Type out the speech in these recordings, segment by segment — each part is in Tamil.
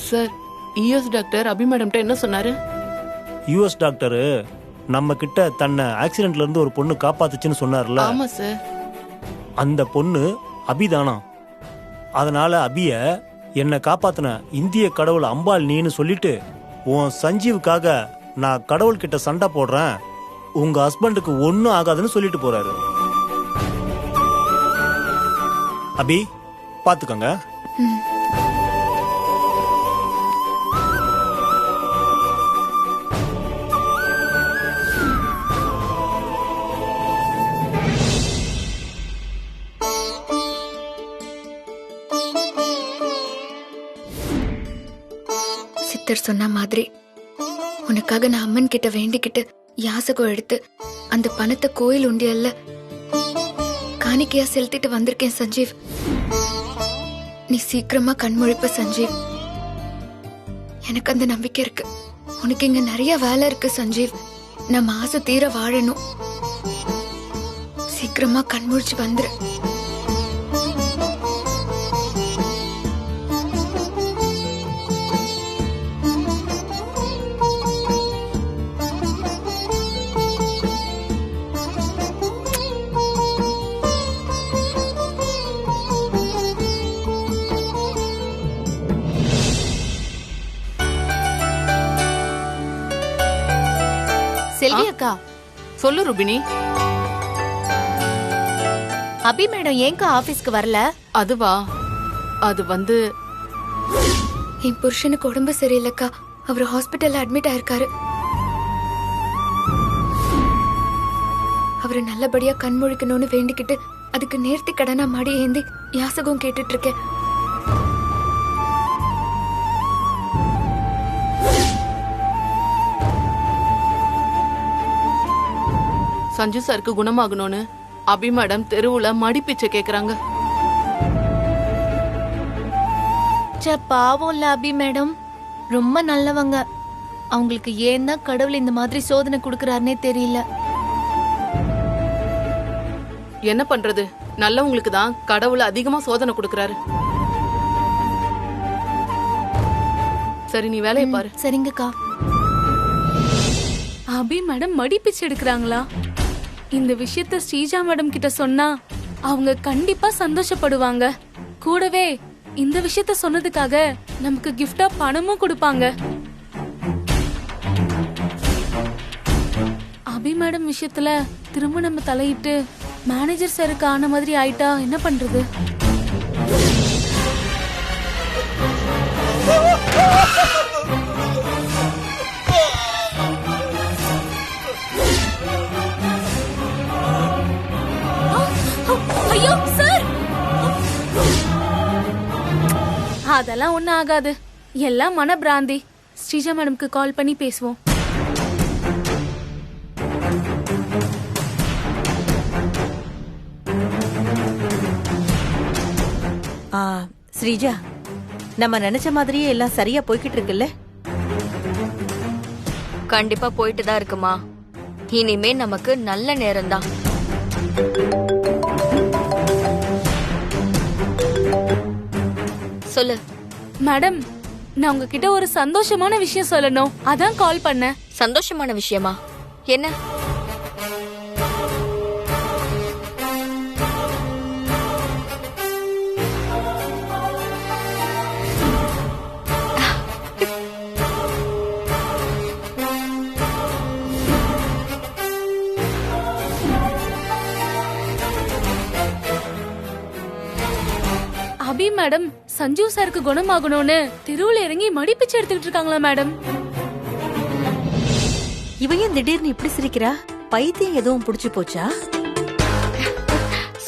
சார், யூஎஸ் டாக்டர் அபி மேடம்கிட்ட என்ன சொன்னாரு? யூஎஸ் டாக்டரு நம்ம கிட்ட தன்னை ஆக்சிடென்ட்ல இருந்து ஒரு பொண்ணு காப்பாத்துச்சுன்னு சொன்னார்ல. ஆமா சார். அந்த பொண்ணு அபிதானா. அதனால அபிய என்னை காப்பாத்தின இந்திய கடவுள் அம்பாள் நீன்னு சொல்லிட்டு உன் சஞ்சீவுக்காக நான் கடவுள்கிட்ட சண்டை போடுறேன், உங்க ஹஸ்பண்டுக்கு ஒன்னும் ஆகாதுன்னு சொல்லிட்டு போறாரு. அபி பாத்துக்கங்க. சித்தர் சொன்ன மாதிரி உனக்காக நான் அம்மன் கிட்ட வேண்டிக்கிட்டு யாசகம் எடுத்து அந்த பணத்தை கோயில் உண்டியல்ல காணிக்கையா செலுத்திட்டு வந்திருக்கேன் சஞ்சீவ். நீ சீக்கிரமா கண்முழிப்ப சஞ்சீவ். எனக்கு அந்த நம்பிக்கை இருக்கு. உனக்கு இங்க நிறைய வேலை இருக்கு சஞ்சீவ். நம்ம ஆசை தீர வாழணும். சீக்கிரமா கண்முழிச்சு வந்துரு. செல்வி அக்கா, சொல்லு ருபினி. அபி மேடம் ஏங்க ஆபீஸ்க்கு வரல? அதுவா, அது என் புருஷனுக்கு உடம்பு சரியில்லைக்கா. அவர் ஹாஸ்பிட்டல்ல அட்மிட் ஆயிருக்காரு. அவரை நல்லபடியா கண்முழிக்கணும்னு வேண்டிக்கிட்டு அதுக்கு நேர்த்தி கடனா மாடி ஏந்தி யாசகம் கேட்டுட்டு இருக்கேன். சஞ்சு சாருக்கு குணமாகணும்னு அபி மேடம் தெருவுல மடிப்பிச்சை கேக்குறாங்க. பாவம் இல்ல அபி மேடம், ரொம்ப நல்லவங்க. அவங்களுக்கு ஏன் தான் கடவுள் இந்த மாதிரி சோதனை கொடுக்கறாருன்னே தெரியல. என்ன பண்றது, நல்லவங்களுக்கு தான் கடவுள் அதிகமா சோதனை கொடுக்கறாரு. சரி, நீ வேலையை பாரு. சரிங்கக்கா. அபி மேடம் மடிப்பிச்சு எடுக்கிறாங்களா? இந்த விஷயத்த ஸ்ரீஜா மேடம் கிட்ட சொன்னா அவங்க கண்டிப்பா சந்தோஷப்படுவாங்க. கூடவே இந்த விஷயத்த சொன்னதுக்காக நமக்கு கிஃப்டா பணமும் கொடுப்பாங்க. அபி மேடம் விஷயத்துல திரும்ப நம்ம தலையிட்டு மேனேஜர் சாருக்கு ஆன மாதிரி ஆயிட்டா என்ன பண்றது? ஐயோ சார், அதெல்லாம் ஒண்ணும் ஆகாது. எல்லாம் மன பிராந்தி. ஸ்ரீஜா மேடம்க்கு கால் பண்ணி பேசுவோம். ஸ்ரீஜா, நம்ம நினைச்ச மாதிரியே எல்லாம் சரியா போய்கிட்டு இருக்குல்ல? கண்டிப்பா போயிட்டு தான் இருக்குமா. இனிமே நமக்கு நல்ல நேரம்தான். சொல்லு மேடம், நான் உங்ககிட்ட ஒரு சந்தோஷமான விஷயம் சொல்லணும், அதான் கால் பண்ணேன். சந்தோஷமான விஷயமா? என்ன? அபி மேடம் சஞ்சு சாருக்கு குணமாகணும்னு தெருவுல இறங்கி மடிப்பிச்சு எடுத்துக்கிட்டு இருக்காங்களா மேடம்? இவன் திடீர்னு இப்படி சிரிக்கிறா? பைத்தியம் எதுவும் புடிச்சு போச்சா?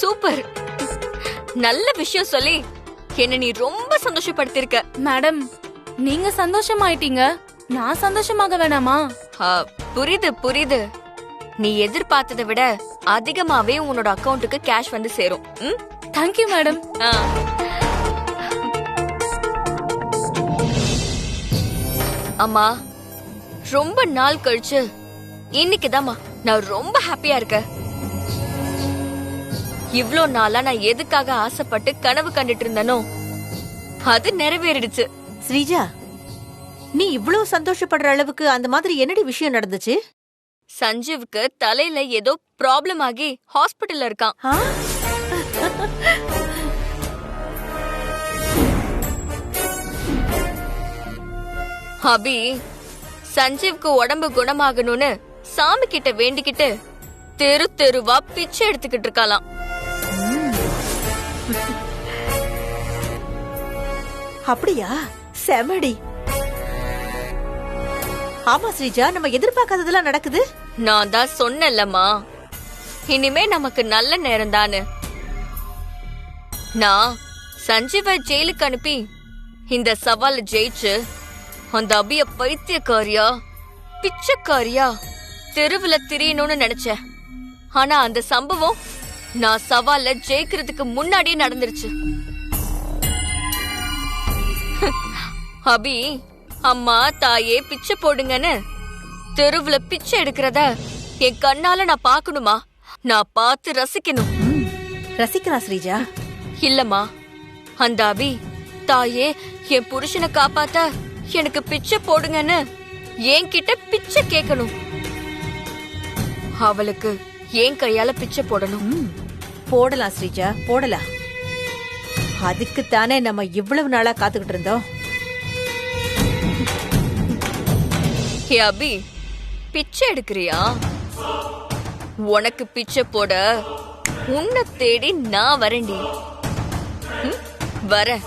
சூப்பர், நல்ல விஷயம் சொல்லி என்ன நீ ரொம்ப சந்தோஷப்படுத்திருக்க. மேடம், நீங்க சந்தோஷமாயிட்டீங்க, நான் சந்தோஷமாக வேணாமா? புரியுது புரியுது. நீ எதிர்பார்த்ததை விட அதிகமாவே உன்னோட அக்கவுண்ட்டுக்கு கேஷ் வந்து சேரும். Thank you madam. அம்மா, ரொம்ப நாள் கழிச்சு இன்னைக்குதாம்மா நான் ரொம்ப ஹாப்பியா இருக்கேன். இவ்ளோ நாளா நான் எதுக்காக ஆசைப்பட்டு கனவு கண்டுட்டு இருந்தனோ அது நிறைவேறிடுச்சு. ஸ்ரீஜா, நீ இவ்வளவு சந்தோஷப்படுற அளவுக்கு அந்த மாதிரி என்னடி விஷயம் நடந்துச்சு? சஞ்சீவுக்கு தலையில ஏதோ ப்ராப்ளம் ஆகி ஹாஸ்பிட்டல்ல இருக்கான். ஆ? அபி சஞ்சீவுக்கு உடம்பு குணமாகணும்னு சாமி கிட்ட வேண்டிக்கிட்டு தெரு தெருவா பிச்சை எடுத்துக்கிட்டு இருக்காளாம். அப்படியா? செமடி. ஆமா ஸ்ரீஜா, நம்ம எதிர்பார்க்காததெல்லாம் நடக்குது. நான் தான் சொன்னேன்லம்மா, இனிமே நமக்கு நல்ல நேரம் தானு. நான் சஞ்சீவை ஜெயிலுக்கு அனுப்பி இந்த சவால ஜெயிச்சு அந்த அபிய பைத்தியக்காரியா பிச்சைக்காரியா தெருவுல திரியணும்னு நினைச்சேன். ஆனா அந்த சம்பவம் நான் சவால ஜெயிக்கிறதுக்கு முன்னாடியே நடந்துருச்சு. அபி அம்மா தாயே பிச்சை போடுங்கன்னு தெருவுல பிச்சை எடுக்கிறத என் கண்ணால நான் பாக்கணுமா? நான் பார்த்து ரசிக்கணும். ரசிக்கிறா ஸ்ரீஜா. இல்லம்மா, அந்த அபி தாயே என் புருஷனை காப்பாத்த எனக்கு பிச்சை போடுங்கன்னு என்கிட்ட பிச்சை கேட்கணும். அவளுக்கு என் கையால பிச்சை போடணும். போடலாம் ஸ்ரீஜா, போடலாம். அதுக்குத்தானே நம்ம இவ்வளவு நாளா காத்துக்கிட்டு இருந்தோம். ஹே அபி, பிச்சை எடுக்கிறியா? உனக்கு பிச்சை போட உன்னை தேடி நான் வரேன்டி. வரேன்.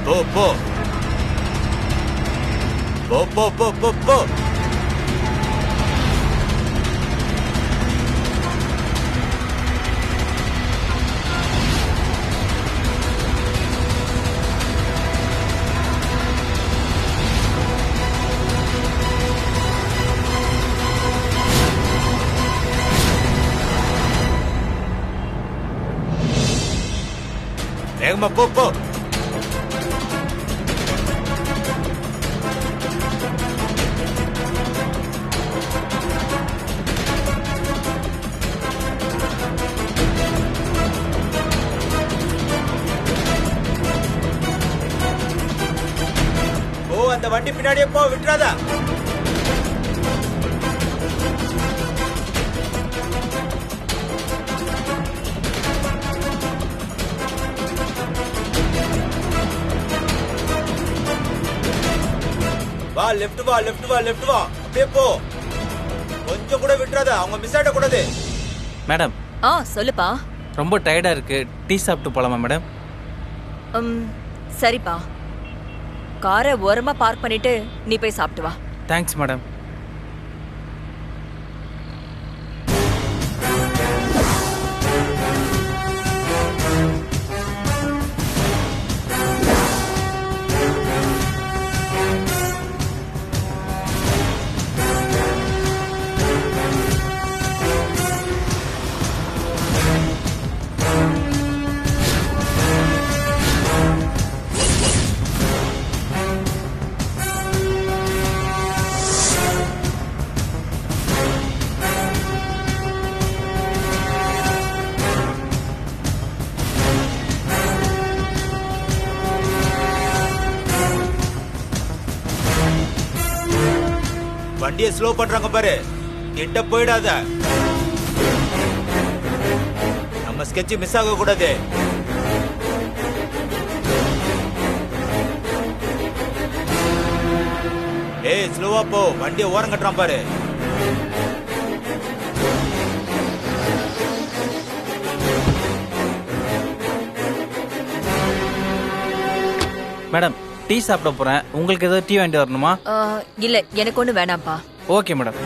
போ போ போ போ போ போ போ. வேகமா போ போ. அந்த வண்டி பின்னாடியே போ, விட்டுறாதா. வா, லெஃப்ட் வா, லெஃப்ட் வா, லெஃப்ட் வா. அப்படியே போ, கொஞ்சம் கூட விட்டுறாதா. அவங்க மிஸ் ஆயிட கூடாது. மேடம். சொல்லுப்பா. ரொம்ப டயர்டா இருக்கு, டீ சாப்பிட்டு போலாமா மேடம்? சரிப்பா, காரை ஓரமா பார்க் பண்ணிட்டு நீ போய் சாப்பிட்டு வா. Thanks madam. வண்டியை ஸ்லோ பண்றாங்க பாரு, கிட்ட போயிடாத. நம்ம ஸ்கெட்ச் மிஸ் ஆக கூடாது. ஏய், ஸ்லோவா போ, வண்டியை ஓரம் கட்டுறான் பாரு. மேடம், டீ சாப்பிட போறேன். உங்களுக்கு ஏதாவது டீ வாங்கிட்டு வரணுமா? இல்ல, எனக்கு ஒண்ணு வேணாம்ப்பா. Okay madam.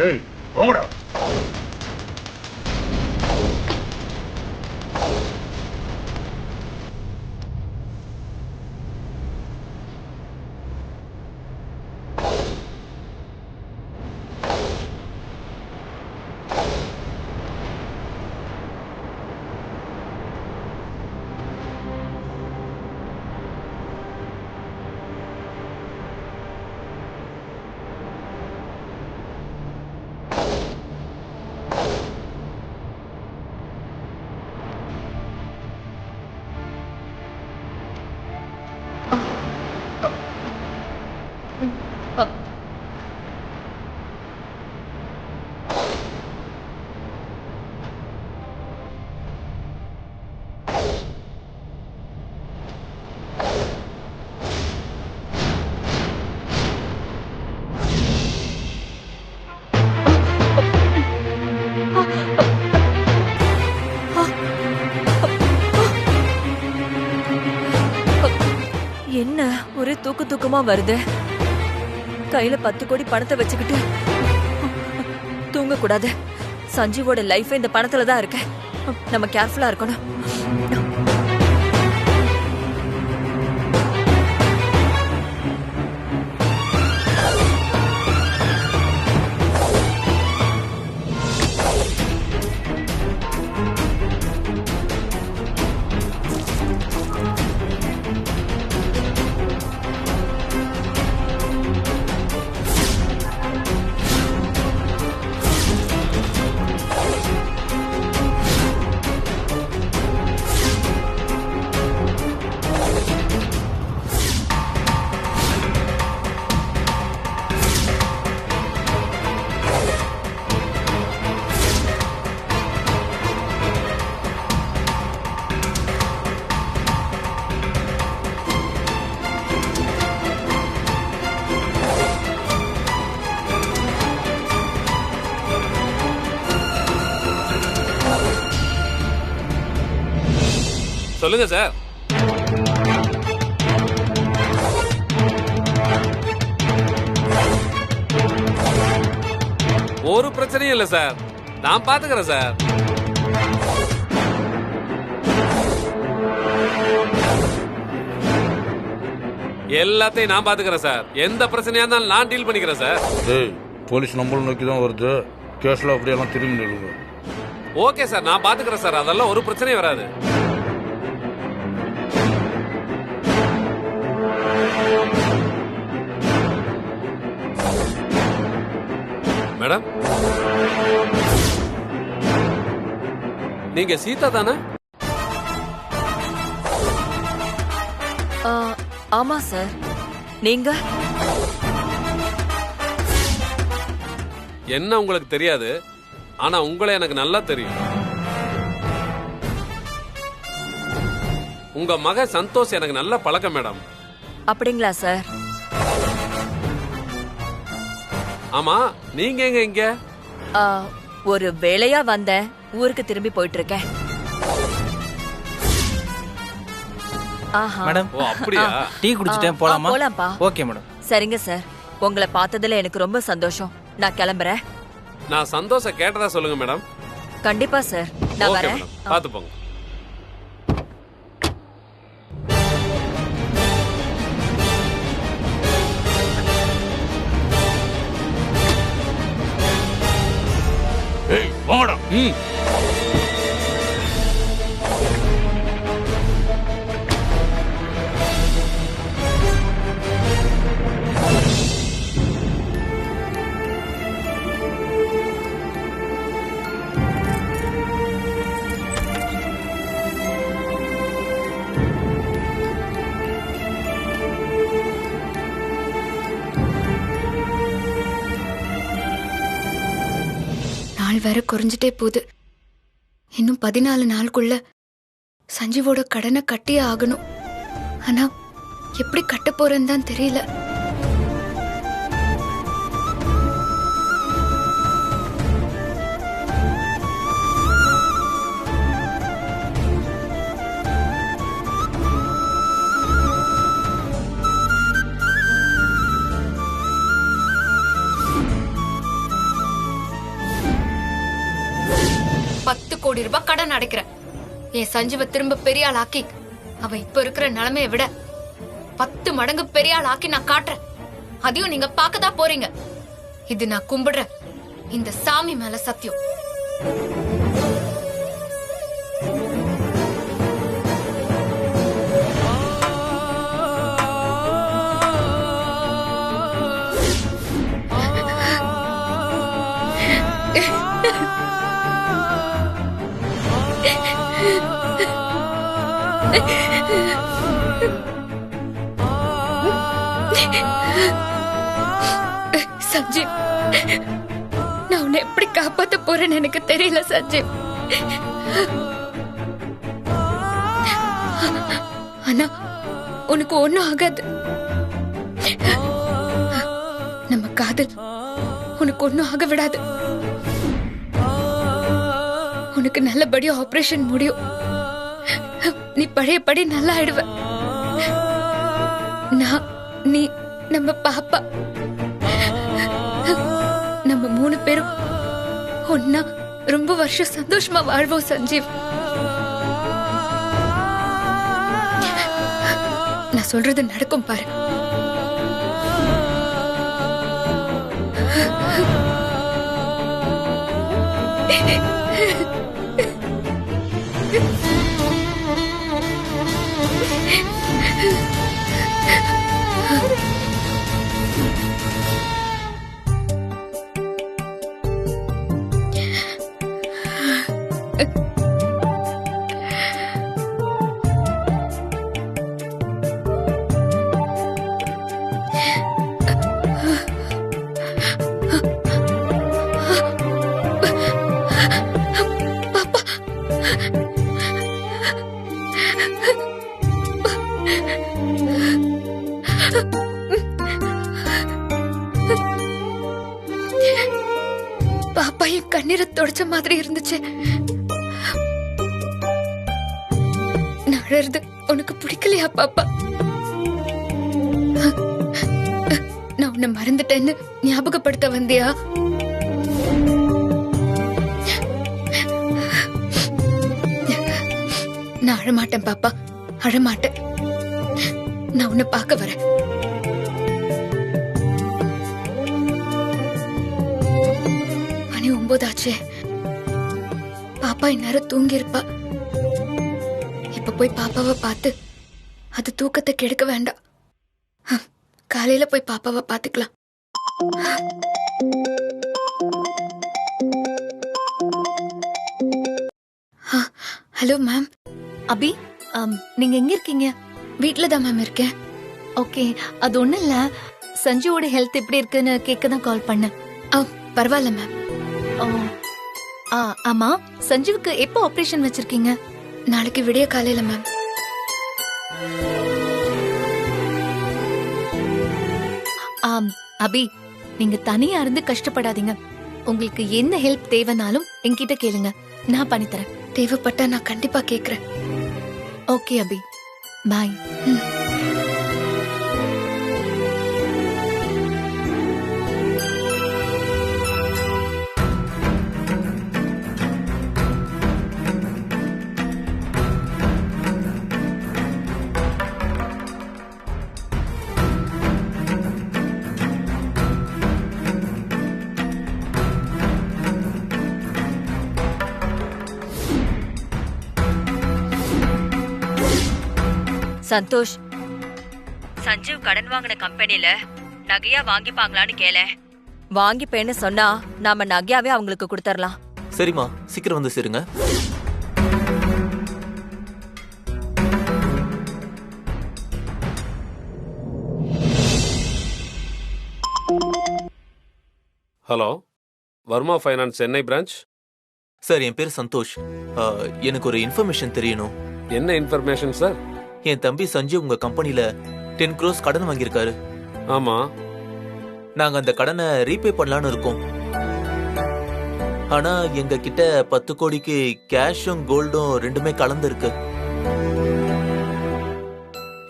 ஏய், போங்கடா. என்ன ஒரே தூக்கமா வருது. கையில 10 கோடி பணத்தை வச்சுக்கிட்டு தூங்க கூடாது. சஞ்சீவோட லைஃப் இந்த பணத்துல தான் இருக்கு. நம்ம கேர்ஃபுல்லா இருக்கணும். சொல்லுங்க சார். ஒரு பிரச்சனையும் இல்ல சார், நான் பாத்துக்கிறேன் சார். எல்லாத்தையும் நான் பாத்துக்கிறேன் சார். எந்த பிரச்சனையா இருந்தாலும் நான் டீல் பண்ணிக்கிறேன் சார். போலீஸ் நம்மள நோக்கி தான் வருது. கேஸ்ல அப்படியெல்லாம் திரும்பி நில்லுங்க. ஓகே சார், நான் பாத்துக்கிறேன் சார். அதெல்லாம் ஒரு பிரச்சனையும் வராது. மேடம், நீங்க சீதா தானே? ஆமா சார். நீங்க என்ன உங்களுக்கு தெரியாது, ஆனா உங்களை எனக்கு நல்லா தெரியும். உங்க மக சந்தோஷ் எனக்கு நல்ல பழக்கம் மேடம். அப்படிங்களா சார்? ஆமா, நீங்க எங்க இங்க? ஒரு வேலையா வந்தேன். ஊருக்கு திரும்பி போயிட்டு இருக்கேன். மேடம். ஓ அப்படியா? டீ குடிச்சிட்டேன், போலாமா? போலாம்ப்பா. Okay madam. சரிங்க சார், உங்களை பார்த்ததுல எனக்கு ரொம்ப சந்தோஷம். நான் கிளம்புறேன். நான் சந்தோஷம் கேட்டதா சொல்லுங்க மேடம். கண்டிப்பா சார், நான் வரேன். பாத்து போங்க. ஏய் வாங்கடா. நாள் வேற குறைஞ்சிட்டே போகுது. இன்னும் 14 நாளுக்குள்ள சஞ்சீவோட கடனை கட்டியே ஆகணும். ஆனா எப்படி கட்ட போறேன்னு தான் தெரியல. ₹10 கோடி கடன் அடைக்கிறேன். என் சஞ்சீவ திரும்ப பெரிய ஆள் ஆக்கி அவ இப்ப இருக்கிற நிலைமையை விட 10 மடங்கு பெரிய ஆள் ஆக்கி நான் காட்டுறேன். அதையும் நீங்க பார்க்கதான் போறீங்க. இது நான் கும்பிடுற இந்த சாமி மேல சத்தியம். சஞ்சீவ், நான் உன்னை எப்படி காப்பாத்த போறேன்னு எனக்கு தெரியல சஞ்சீவ். ஆனா உனக்கு ஒண்ணும் ஆகாது. நம்ம காதல் உனக்கு ஒண்ணும் ஆக விடாது. உனக்கு நல்லபடியா ஆபரேஷன் முடியும். நீ பழையபடி நல்லா ஆயிடுவ. நான், நீ, நம்ம பாப்பா, நம்ம 3 பேரும் ஒன்னா ரொம்ப வருஷம் சந்தோஷமா வாழ்வோம் சஞ்சீவ். நான் சொல்றது நடக்கும் பாரு. பாப்பா என் கண்ணீரை தொடச்ச மாதிரி இருந்துச்சு. நான் அழறது உனக்கு பிடிக்கலையா பாப்பா? நான் உன்னை மறந்துட்டேன்னு ஞாபகப்படுத்த வந்தியா? நான் அழமாட்டேன் பாப்பா, அழமாட்டேன். நான் உன்னை பார்க்க வரேன். மணி 9 ஆச்சு. பாப்பா இந்நேரம் தூங்கி இருப்பா. இப்ப போய் பாப்பாவை பார்த்து அது தூக்கத்தை கெடுக்க வேண்டாம். காலையில போய் பாப்பாவை பார்த்துக்கலாம். Hello ma'am. அபி, நீங்க எங்க இருக்கீங்க? வீட்ல தான் மேம் இருக்கேன். ஓகே, அது ஒண்ணும் இல்ல, சஞ்சுவோட ஹெல்த் எப்படி இருக்குன்னு கேட்க தான் கால் பண்ணேன். பரவாயில்ல மேம். ஆமா, சஞ்சுவுக்கு எப்போ ஆபரேஷன் வச்சிருக்கீங்க? நாளைக்கு விடிய காலையில மேம். அபி, நீங்க தனியா இருந்து கஷ்டப்படாதீங்க. உங்களுக்கு என்ன ஹெல்ப் தேவைனாலும் என்கிட்ட கேளுங்க, நான் பண்ணித்தரேன். தேவைப்பட்டா நான் கண்டிப்பா கேக்குறேன். ஓகே அபி, பாய். சந்தோஷ், சஞ்சீவ் கடன் வாங்கின கம்பெனில நகையா வாங்கிப்பாங்களான்னு கேள. வாங்கிப்பேன்னு சொன்னா நாம நகையாவே அவங்களுக்கு கொடுத்துடலாம். சரிம்மா, சீக்கிரம் வந்து சேருங்க. Hello, Varma finance Chennai branch. Sir, என் பேர் சந்தோஷ். எனக்கு ஒரு இன்ஃபர்மேஷன் தெரியணும். என்ன இன்ஃபர்மேஷன் சார்? என் தம்பி சஞ்சீவ் உங்க கம்பெனில 10 crores கடன் வாங்கியிருக்காரு. ஆமா, நாங்க அந்த கடனை ரீபே பண்ணலான்னு இருக்கோம். ஆனா எங்க கிட்ட 10 கோடிக்கு கேஷும் கோல்டும் ரெண்டுமே கலந்து இருக்கு.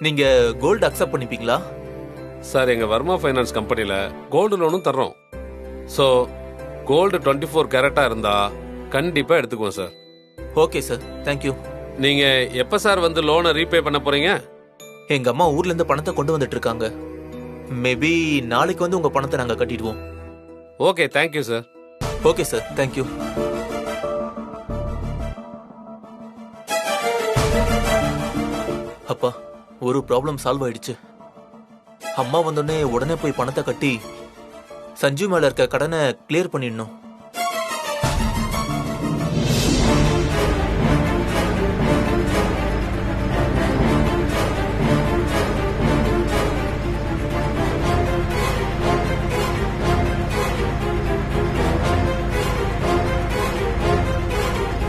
நீங்க கோல்டு அக்செப்ட் பண்ணிப்பீங்களா? சார், எங்க வர்மா ஃபைனான்ஸ் கம்பெனில கோல்டு லோனும் தர்றோம். ஸோ கோல்டு 24 கேரட்டா இருந்தா கண்டிப்பா எடுத்துக்குவோம் சார். Okay sir, thank you. நீங்க எப்ப சார் வந்து லோனை ரீபே பண்ண போறீங்க? எங்க அம்மா ஊர்ல இருந்து பணத்தை கொண்டு வந்துட்டு இருக்காங்க. மேபி நாளைக்கு வந்து உங்க பணத்தை நாங்க கட்டிடுவோம். Okay, thank you sir. Okay sir, thank you. அப்பா, ஒரு ப்ராப்ளம் சால்வ் ஆயிடுச்சு. அம்மா வந்தோடனே உடனே போய் பணத்தை கட்டி சஞ்சீவ் மேல இருக்க கடனை கிளியர் பண்ணிடணும்.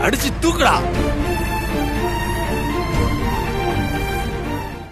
அடிச்சு தூக்குடா.